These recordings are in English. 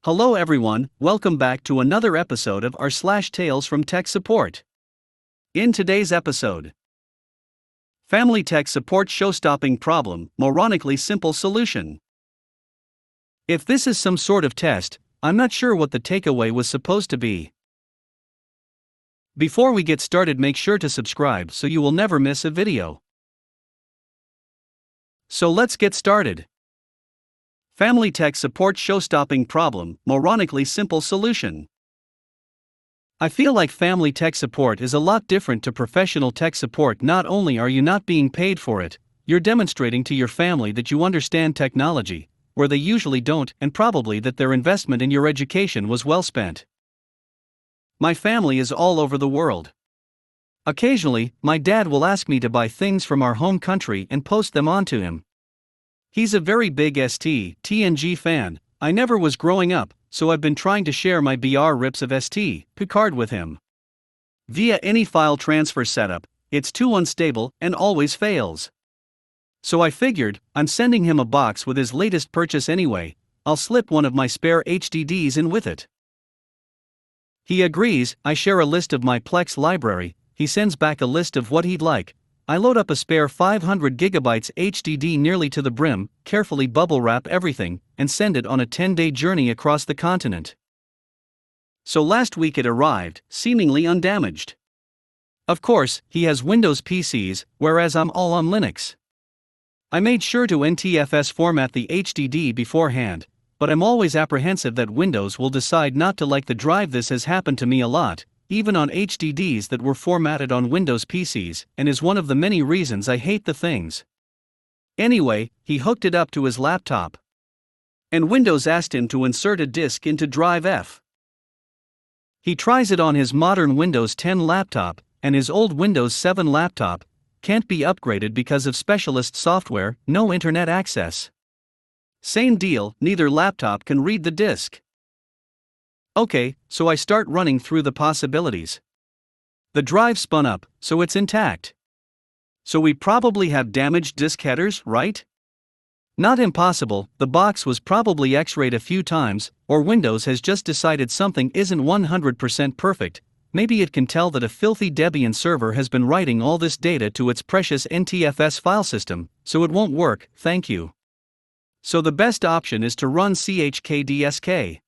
Hello everyone, welcome back to another episode of r// Tales from Tech Support. In today's episode, Family Tech Support Show-Stopping Problem, Moronically Simple Solution. If this is some sort of test, I'm not sure what the takeaway was supposed to be. Before we get started, make sure to subscribe so you will never miss a video. So let's get started. Family Tech Support Show-Stopping Problem, Moronically Simple Solution. I feel like family tech support is a lot different to professional tech support. Not only are you not being paid for it, you're demonstrating to your family that you understand technology, where they usually don't, and probably that their investment in your education was well spent. My family is all over the world. Occasionally, my dad will ask me to buy things from our home country and post them onto him. He's a very big TNG fan. I never was growing up, so I've been trying to share my BR rips of Picard with him. Via any file transfer setup, it's too unstable and always fails. So I figured, I'm sending him a box with his latest purchase anyway, I'll slip one of my spare HDDs in with it. He agrees. I share a list of my Plex library, he sends back a list of what he'd like. I load up a spare 500 GB HDD nearly to the brim, carefully bubble wrap everything, and send it on a 10-day journey across the continent. So last week it arrived, seemingly undamaged. Of course, he has Windows PCs, whereas I'm all on Linux. I made sure to NTFS format the HDD beforehand, but I'm always apprehensive that Windows will decide not to like the drive. This has happened to me a lot, even on HDDs that were formatted on Windows PCs, and is one of the many reasons I hate the things. Anyway, he hooked it up to his laptop. And Windows asked him to insert a disk into drive F. He tries it on his modern Windows 10 laptop, and his old Windows 7 laptop can't be upgraded because of specialist software, no internet access. Same deal, neither laptop can read the disk. Okay, so I start running through the possibilities. The drive spun up, so it's intact. So we probably have damaged disk headers, right? Not impossible. The box was probably X-rayed a few times, or Windows has just decided something isn't 100% perfect. Maybe it can tell that a filthy Debian server has been writing all this data to its precious NTFS file system, so it won't work, thank you. So the best option is to run chkdsk.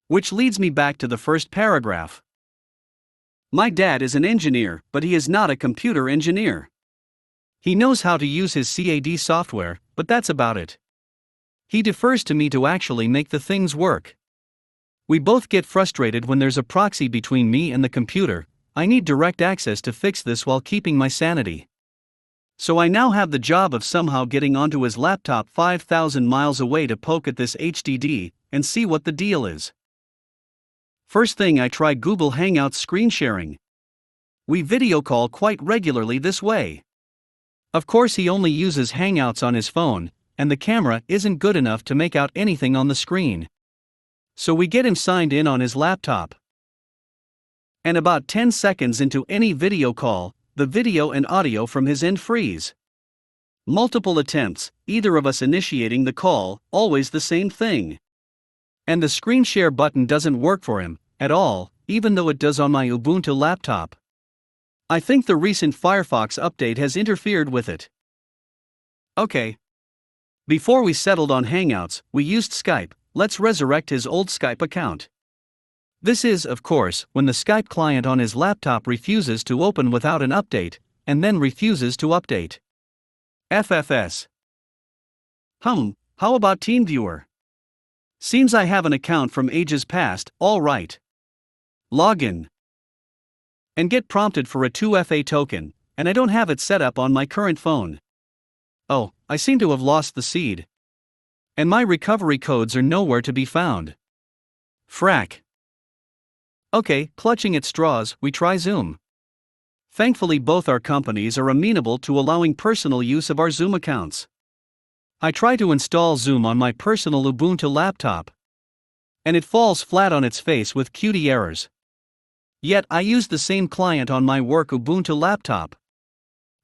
Which leads me back to the first paragraph. My dad is an engineer, but he is not a computer engineer. He knows how to use his CAD software, but that's about it. He defers to me to actually make the things work. We both get frustrated when there's a proxy between me and the computer. I need direct access to fix this while keeping my sanity. So I now have the job of somehow getting onto his laptop 5,000 miles away to poke at this HDD and see what the deal is. First thing, I try Google Hangouts screen sharing. We video call quite regularly this way. Of course, he only uses Hangouts on his phone, and the camera isn't good enough to make out anything on the screen. So we get him signed in on his laptop. And about 10 seconds into any video call, the video and audio from his end freeze. Multiple attempts, either of us initiating the call, always the same thing. And the screen share button doesn't work for him at all, even though it does on my Ubuntu laptop. I think the recent Firefox update has interfered with it. Okay. Before we settled on Hangouts, we used Skype. Let's resurrect his old Skype account. This is, of course, when the Skype client on his laptop refuses to open without an update, and then refuses to update. FFS. How about TeamViewer? Seems I have an account from ages past, all right. Login. And get prompted for a 2FA token, and I don't have it set up on my current phone. Oh, I seem to have lost the seed. And my recovery codes are nowhere to be found. Frack. Okay, clutching at straws, we try Zoom. Thankfully, both our companies are amenable to allowing personal use of our Zoom accounts. I try to install Zoom on my personal Ubuntu laptop. And it falls flat on its face with Qt errors. Yet I use the same client on my work Ubuntu laptop.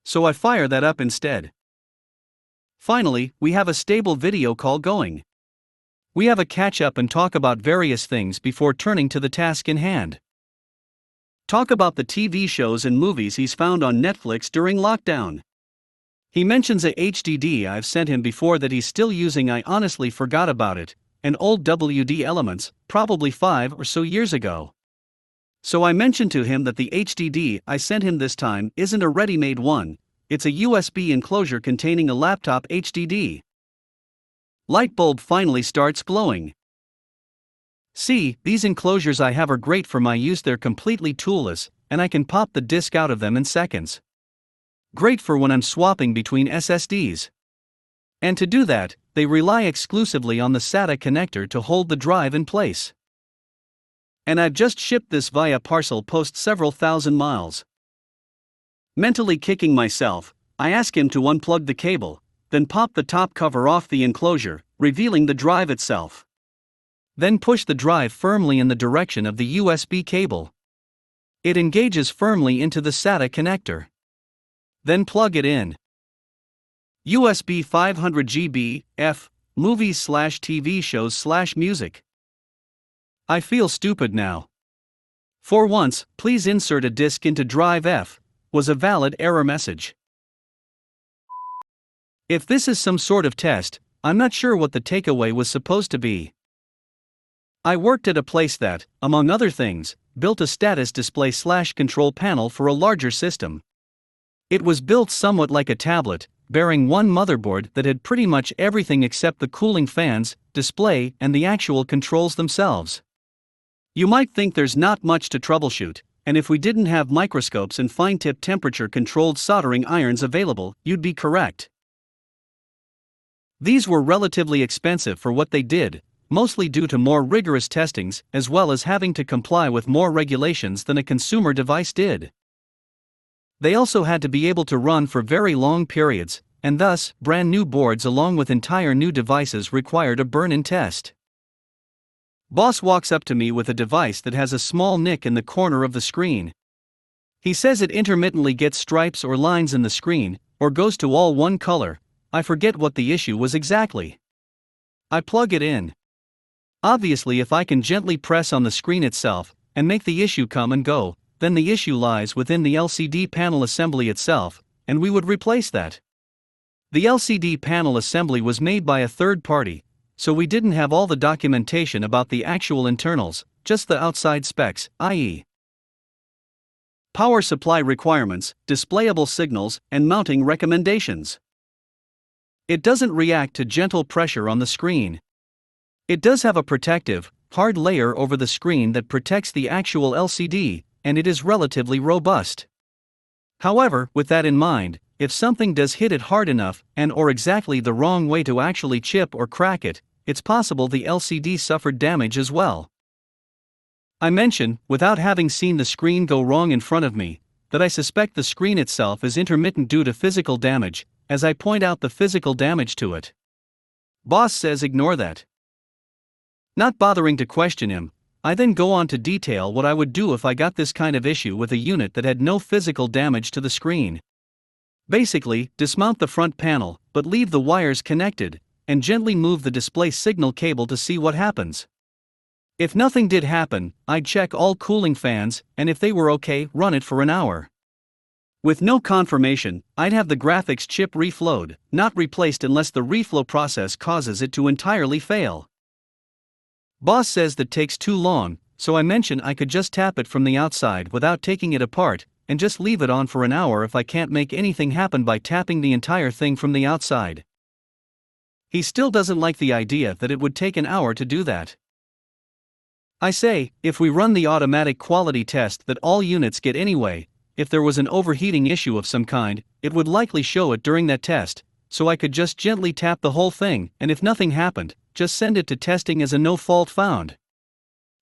So I fire that up instead. Finally, we have a stable video call going. We have a catch-up and talk about various things before turning to the task in hand. Talk about the TV shows and movies he's found on Netflix during lockdown. He mentions a HDD I've sent him before that he's still using. I honestly forgot about it, an old WD Elements, probably 5 or so years ago. So I mentioned to him that the HDD I sent him this time isn't a ready-made one, it's a USB enclosure containing a laptop HDD. Light bulb finally starts glowing. See, these enclosures I have are great for my use. They're completely toolless, and I can pop the disk out of them in seconds. Great for when I'm swapping between SSDs. And to do that, they rely exclusively on the SATA connector to hold the drive in place. And I've just shipped this via parcel post several thousand miles. Mentally kicking myself, I ask him to unplug the cable, then pop the top cover off the enclosure, revealing the drive itself. Then push the drive firmly in the direction of the USB cable. It engages firmly into the SATA connector. Then plug it in. USB 500 GB, F, movies/TV shows/music. I feel stupid now. For once, please insert a disk into drive F, was a valid error message. If this is some sort of test, I'm not sure what the takeaway was supposed to be. I worked at a place that, among other things, built a status display/control panel for a larger system. It was built somewhat like a tablet, bearing one motherboard that had pretty much everything except the cooling fans, display, and the actual controls themselves. You might think there's not much to troubleshoot, and if we didn't have microscopes and fine-tip temperature-controlled soldering irons available, you'd be correct. These were relatively expensive for what they did, mostly due to more rigorous testings as well as having to comply with more regulations than a consumer device did. They also had to be able to run for very long periods, and thus, brand new boards along with entire new devices required a burn-in test. Boss walks up to me with a device that has a small nick in the corner of the screen. He says it intermittently gets stripes or lines in the screen, or goes to all one color. I forget what the issue was exactly. I plug it in. Obviously, if I can gently press on the screen itself, and make the issue come and go, then the issue lies within the LCD panel assembly itself, and we would replace that. The LCD panel assembly was made by a third party, so we didn't have all the documentation about the actual internals, just the outside specs, i.e. power supply requirements, displayable signals, and mounting recommendations. It doesn't react to gentle pressure on the screen. It does have a protective, hard layer over the screen that protects the actual LCD, and it is relatively robust. However, with that in mind, if something does hit it hard enough and/or exactly the wrong way to actually chip or crack it, it's possible the LCD suffered damage as well. I mention, without having seen the screen go wrong in front of me, that I suspect the screen itself is intermittent due to physical damage, as I point out the physical damage to it. Boss says ignore that. Not bothering to question him, I then go on to detail what I would do if I got this kind of issue with a unit that had no physical damage to the screen. Basically, dismount the front panel, but leave the wires connected, and gently move the display signal cable to see what happens. If nothing did happen, I'd check all cooling fans, and if they were okay, run it for an hour. With no confirmation, I'd have the graphics chip reflowed, not replaced unless the reflow process causes it to entirely fail. Boss says that takes too long, so I mention I could just tap it from the outside without taking it apart, and just leave it on for an hour if I can't make anything happen by tapping the entire thing from the outside. He still doesn't like the idea that it would take an hour to do that. I say, if we run the automatic quality test that all units get anyway, if there was an overheating issue of some kind, it would likely show it during that test, so I could just gently tap the whole thing, and if nothing happened, just send it to testing as a no fault found.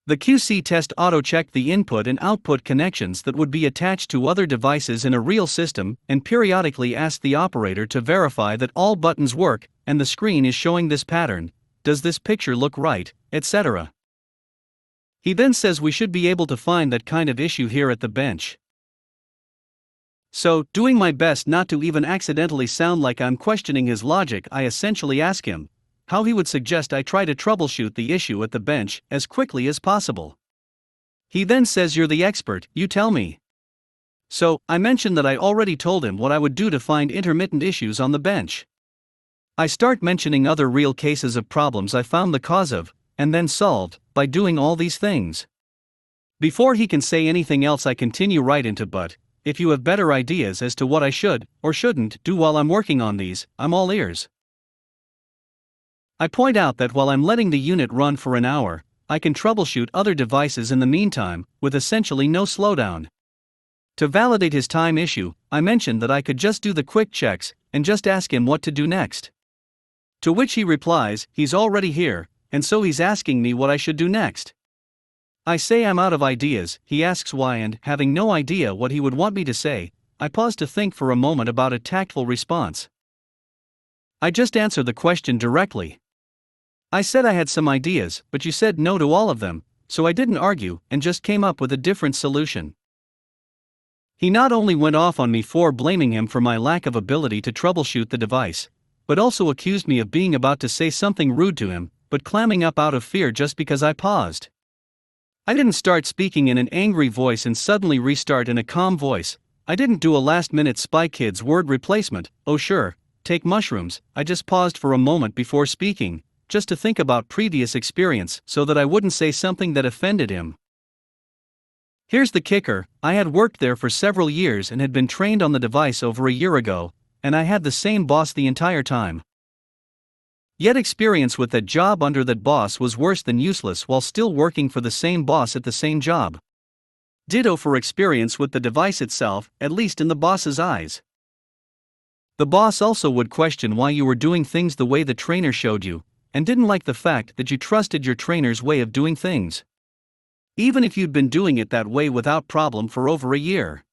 The QC test auto-checked the input and output connections that would be attached to other devices in a real system, and periodically asked the operator to verify that all buttons work, and the screen is showing this pattern, does this picture look right, etc. He then says we should be able to find that kind of issue here at the bench. So, doing my best not to even accidentally sound like I'm questioning his logic, I essentially ask him, how he would suggest I try to troubleshoot the issue at the bench as quickly as possible. He then says, "You're the expert, you tell me." So, I mentioned that I already told him what I would do to find intermittent issues on the bench. I start mentioning other real cases of problems I found the cause of, and then solved, by doing all these things. Before he can say anything else, I continue right into, "But if you have better ideas as to what I should, or shouldn't, do while I'm working on these, I'm all ears." I point out that while I'm letting the unit run for an hour, I can troubleshoot other devices in the meantime, with essentially no slowdown. To validate his time issue, I mentioned that I could just do the quick checks, and just ask him what to do next. To which he replies, he's already here, and so he's asking me what I should do next. I say I'm out of ideas, he asks why, and, having no idea what he would want me to say, I pause to think for a moment about a tactful response. I just answer the question directly. I said I had some ideas, but you said no to all of them, so I didn't argue, and just came up with a different solution. He not only went off on me for blaming him for my lack of ability to troubleshoot the device, but also accused me of being about to say something rude to him, but clamming up out of fear just because I paused. I didn't start speaking in an angry voice and suddenly restart in a calm voice. I didn't do a last-minute Spy Kids word replacement, "Oh sure, take mushrooms." I just paused for a moment before speaking, just to think about previous experience so that I wouldn't say something that offended him. Here's the kicker, I had worked there for several years and had been trained on the device over a year ago, and I had the same boss the entire time. Yet experience with that job under that boss was worse than useless while still working for the same boss at the same job. Ditto for experience with the device itself, at least in the boss's eyes. The boss also would question why you were doing things the way the trainer showed you, and didn't like the fact that you trusted your trainer's way of doing things, even if you'd been doing it that way without problem for over a year.